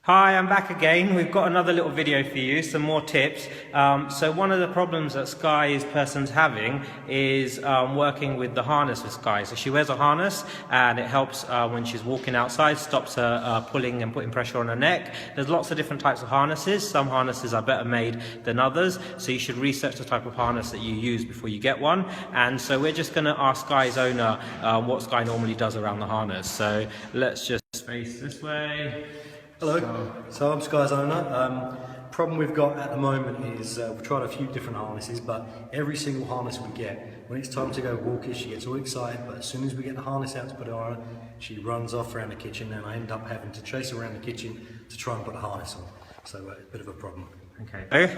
Hi, I'm back again. We've got another little video for you, some more tips. So one of the problems that Sky's person's having is working with the harness with Sky. So she wears a harness and it helps when she's walking outside, stops her pulling and putting pressure on her neck. There's lots of different types of harnesses. Some harnesses are better made than others, so you should research the type of harness that you use before you get one. And so we're just going to ask Sky's owner what Sky normally does around the harness. So let's just face this way. Hello, so I'm Sky's owner. Problem we've got at the moment is we've tried a few different harnesses, but every single harness we get, when it's time to go walking, she gets all excited, but as soon as we get the harness out to put it on her, she runs off around the kitchen and I end up having to chase her around the kitchen to try and put the harness on. So a bit of a problem. Okay.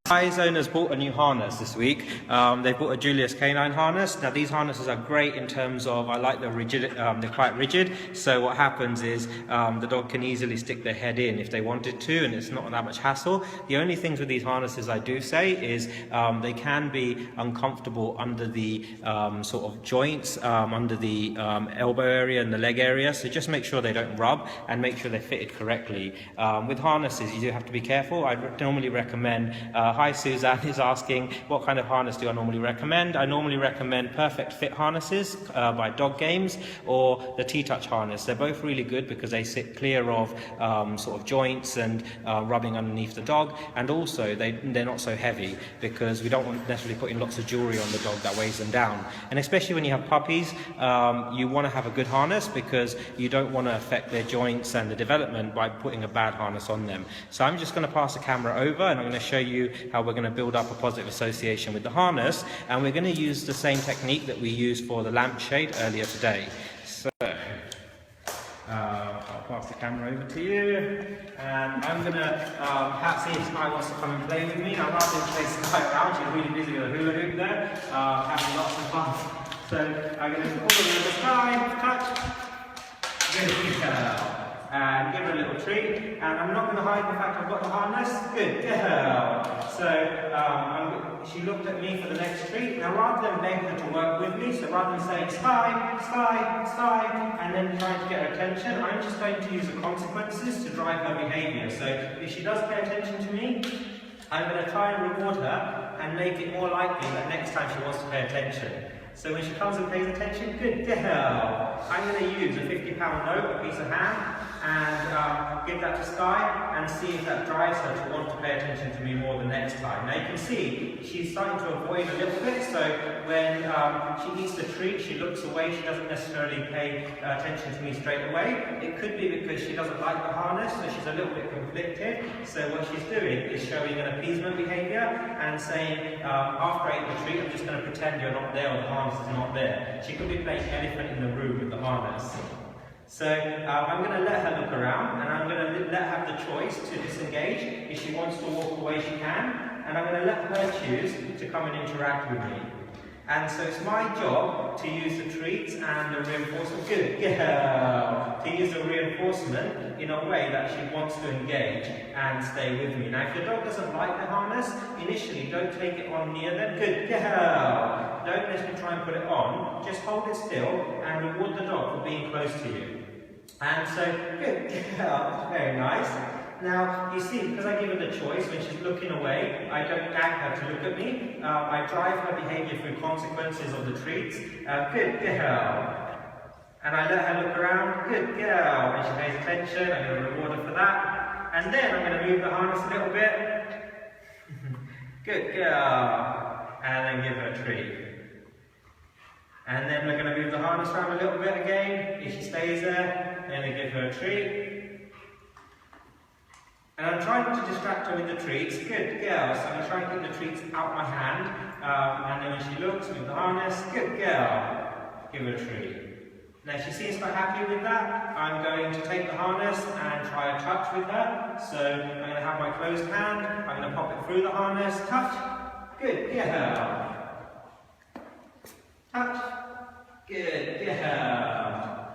Sky's owners bought a new harness this week. They bought a Julius Canine harness. Now these harnesses are great in terms of, I like the rigid, they're quite rigid. So what happens is the dog can easily stick their head in if they wanted to, and it's not that much hassle. The only things with these harnesses I do say is they can be uncomfortable under the sort of joints, under the elbow area and the leg area. So just make sure they don't rub and make sure they're fitted correctly. With harnesses, you do have to be careful. I normally recommend, hi Suzanne is asking, what kind of harness do I normally recommend? I normally recommend Perfect Fit harnesses by Dog Games, or the T-Touch harness. They're both really good because they sit clear of sort of joints and rubbing underneath the dog, and also they're not so heavy because we don't want necessarily putting lots of jewelry on the dog that weighs them down. And especially when you have puppies, you want to have a good harness because you don't want to affect their joints and the development by putting a bad harness on them. So I'm just going to pass the camera over and I'm going to show you how we're going to build up a positive association with the harness, and we're going to use the same technique that we used for the lampshade earlier today. So I'll pass the camera over to you, and I'm going to perhaps see if Sky wants to come and play with me. I'd rather than chase Sky around. She's really busy with a hula hoop there, having lots of fun. So I'm going to pull her over the Sky, touch, good girl. And give her a little treat, and I'm not going to hide the fact I've got the harness. Good girl. So she looked at me for the next treat. Now rather than beg her to work with me, so rather than saying Sky, Sky, Sky, and then trying to get her attention, I'm just going to use the consequences to drive her behaviour. So if she does pay attention to me, I'm going to try and reward her and make it more likely that next time she wants to pay attention. So when she comes and pays attention, good girl. I'm going to use a £50 note, a piece of ham, and give that to Sky and see if that drives her to want to pay attention to me more the next time. Now you can see she's starting to avoid a little bit, so when she eats the treat, she looks away, she doesn't necessarily pay attention to me straight away. It could be because she doesn't like the harness, so she's a little bit conflicted. So what she's doing is showing an appeasement behaviour and saying, after I eat the treat, I'm just going to pretend you're not there or the harness is not there. She could be playing elephant in the room with the harness. So I'm going to let her look around, and I'm going to let her have the choice to disengage. If she wants to walk away, she can, and I'm going to let her choose to come and interact with me. And so it's my job to use the treats and the reinforcement, good girl, to use the reinforcement in a way that she wants to engage and stay with me. Now if your dog doesn't like the harness, initially don't take it on near them, good girl. Don't necessarily try and put it on, just hold it still and reward the dog for being close to you. And so, good girl, very nice. Now, you see, because I give her the choice, when she's looking away, I don't gag her to look at me. I drive her behaviour through consequences of the treats. Good girl. And I let her look around. Good girl. And she pays attention. I'm going to reward her for that. And then I'm going to move the harness a little bit. Good girl. And then give her a treat. And then we're going to move the harness around a little bit again. If she stays there, then I give her a treat. And I'm trying to distract her with the treats. Good girl. So I'm going to try and get the treats out my hand. And then when she looks, move the harness. Good girl. Give her a treat. Now if she seems quite happy with that, I'm going to take the harness and try a touch with her. So I'm going to have my closed hand. I'm going to pop it through the harness. Touch. Good girl. Touch. Good girl.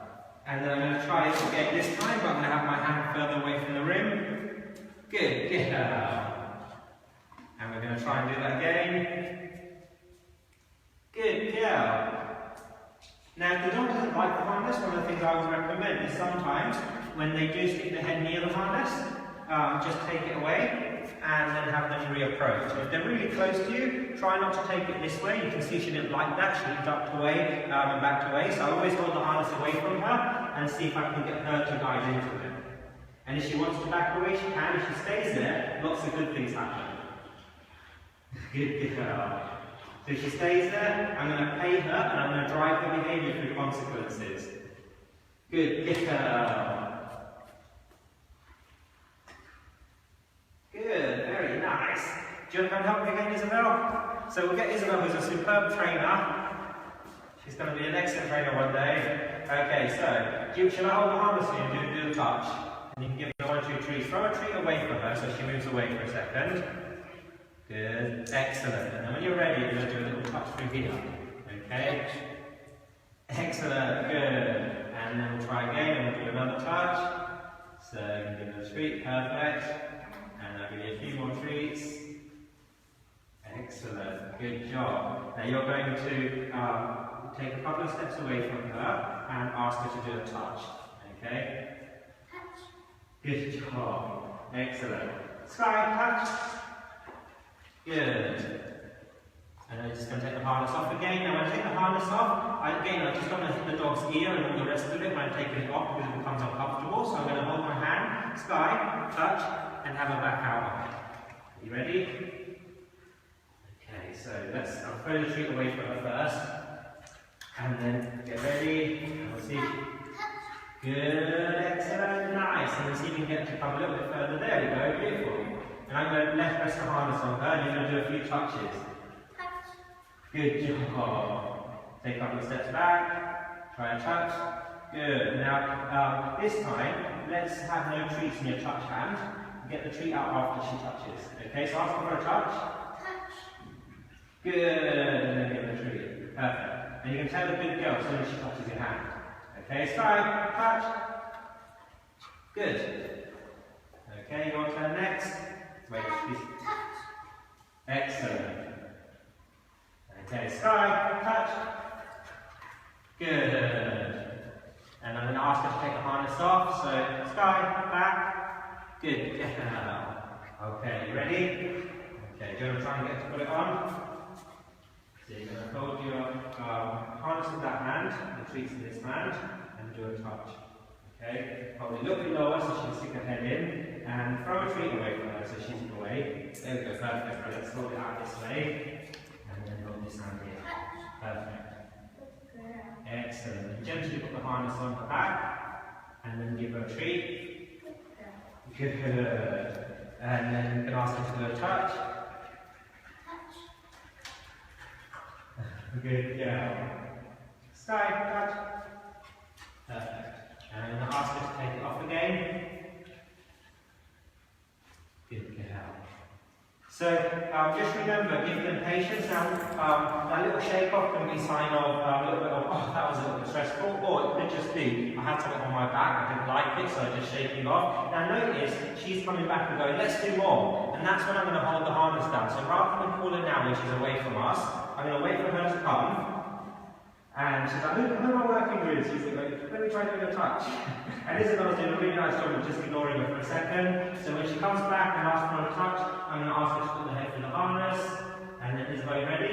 And then I'm going to try it again this time, but I'm going to have my hand further away from the rim. Good girl. And we're going to try and do that again. Good girl. Now if the dog doesn't like the harness, one of the things I would recommend is sometimes when they do stick their head near the harness, just take it away and then have them reapproach. If they're really close to you, try not to take it this way. You can see she didn't like that. She ducked away and backed away. So I always hold the harness away from her and see if I can get her to guide into it. And if she wants to back away, she can. If she stays there, lots of good things happen. Good girl. So if she stays there, I'm going to pay her and I'm going to drive her behaviour through consequences. Good girl. Good, very nice. Do you want to come and help me again, Isabel? So we'll get Isabel, who's a superb trainer. She's going to be an excellent trainer one day. Okay, so should I hold the harness for you and do the touch? And you can give her 1 or 2 treats. Throw a treat away from her so she moves away for a second. Good, excellent. And then when you're ready, you're going to do a little touch through here. Okay? Excellent, good. And then we'll try again and we'll do another touch. So you can give her a treat, perfect. And I'll give you a few more treats. Excellent, good job. Now you're going to take a couple of steps away from her and ask her to do a touch. Okay? Touch. Good job. Excellent. Sky, touch. Good. And I'm just going to take the harness off again. Now when I take the harness off, I just don't want to hit the dog's ear and all the rest of it when I'm taking it off because it becomes uncomfortable. So I'm going to hold my hand, Sky, touch, and have her back out. Are you ready? Okay, so I'll throw the treat away from her first. And then get ready. And we'll see. Good, excellent, nice. And we'll see if we can get to come a little bit further. There we go, beautiful. And I'm going to left press the harness on her, and you're going to do a few touches. Touch. Good job. Take a couple of steps back, try a touch. Good. Now, this time, let's have no treats in your touch hand. Get the treat out after she touches. Okay, so ask her for a touch. Touch. Good, and then give her a treat. Perfect. And you can tell the big girl as soon as she touches your hand. Okay, strike, touch. Good. Okay, you want to turn next? Wait, touch. Excellent. Okay, sky, touch. Good. And I'm going to ask her to take the harness off. So, sky, back. Good. Okay, you ready? Okay, do you want to try and get to put it on? So you're going to hold your harness with that hand, the treats in this hand, and do a touch. Okay, hold it a little bit lower so she can stick her head in, and throw a treat away from her so she's away. There we go, perfect. Let's hold it out this way, and then hold this hand here. Perfect. Excellent. Gently put the harness on her back, and then give her a treat. Good. And then you can ask her to do a touch. Good girl. Sky, touch. Perfect. And I'm going to ask her to take it off again. Good girl. So just remember, give them patience. Now, that little shake off can be a sign of a little bit of, oh, that was a little bit stressful. Or it could just be, I had something on my back, I didn't like it, so I just shake it off. Now notice, she's coming back and going, let's do more. And that's when I'm going to hold the harness down. So rather than call her now when she's away from us, I'm going to wait for her to come. And she's like, who am I working with? She's like, let me try doing a touch. And Isabel's doing a really nice job of just ignoring her for a second. So when she comes back and asks for a touch, I'm going to ask her to put the head through the harness. And then Isabel, you ready?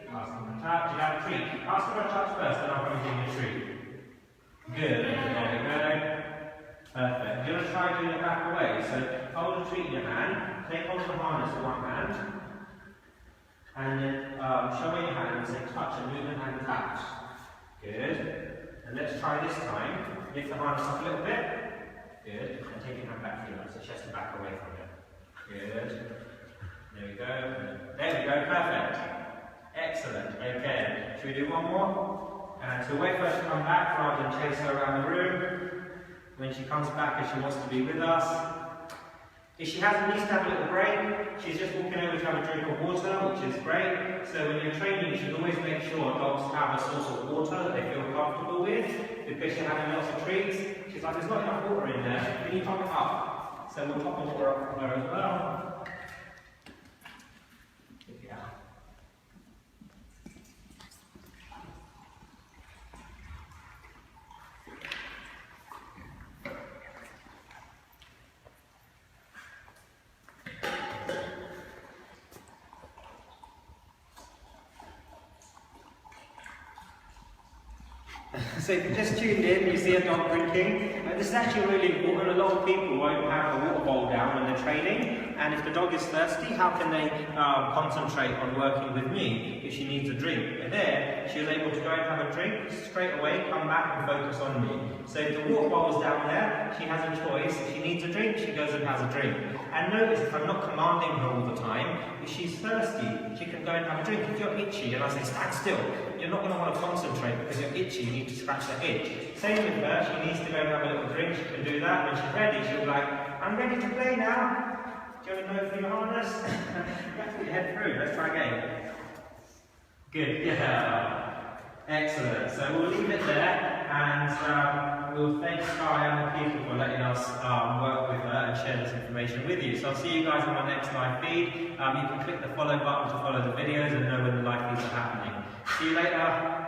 Ask her for a touch. You have a treat. Ask her for a touch first, then I'll come and give you a treat. Good. There we go. Perfect. You're going to try doing it back away. So hold the treat in your hand. Take hold of the harness with one hand. And then show me your hand and say touch and move the hand back. Good. And let's try this time. Lift the harness up a little bit. Good. And take your hand back here so she has to back away from it. Good. There we go. There we go. Perfect. Excellent. Okay. Should we do one more? And so wait for her to come back rather than chase her around the room. When she comes back, if she wants to be with us. If she needs to have a little break, she's just walking over to have a drink of water, which is great. So when you're training, you should always make sure dogs have a source of water that they feel comfortable with, because you're having lots of treats. She's like, there's not enough water in there, can you top it up? So we'll top the water up for her as well. Yeah. So if you just tuned in, you see a dog drinking. This is actually really important. A lot of people won't have a water bowl down when they're training, and if the dog is thirsty, how can they concentrate on working with me if she needs a drink? And there, she was able to go and have a drink, straight away come back and focus on me. So if the water bowl is down there, she has a choice. If she needs a drink, she goes and has a drink. And notice, if I'm not commanding her all the time, if she's thirsty, she can go and have a drink. If you're itchy and I say stand still, you're not going to want to concentrate because you're itchy, you need to scratch the itch. Same with her, she needs to go and have a little drink, she can do that. When she's ready, she'll be like, I'm ready to play now. Do you want to know through your harness? You have to put your head through, let's try again. Good, yeah. Excellent. So we'll leave it there, and we'll thank Sky and the people for letting us work with her and share this information with you. So I'll see you guys on my next live feed. You can click the follow button to follow the videos and know when the live feeds are happening. See you later.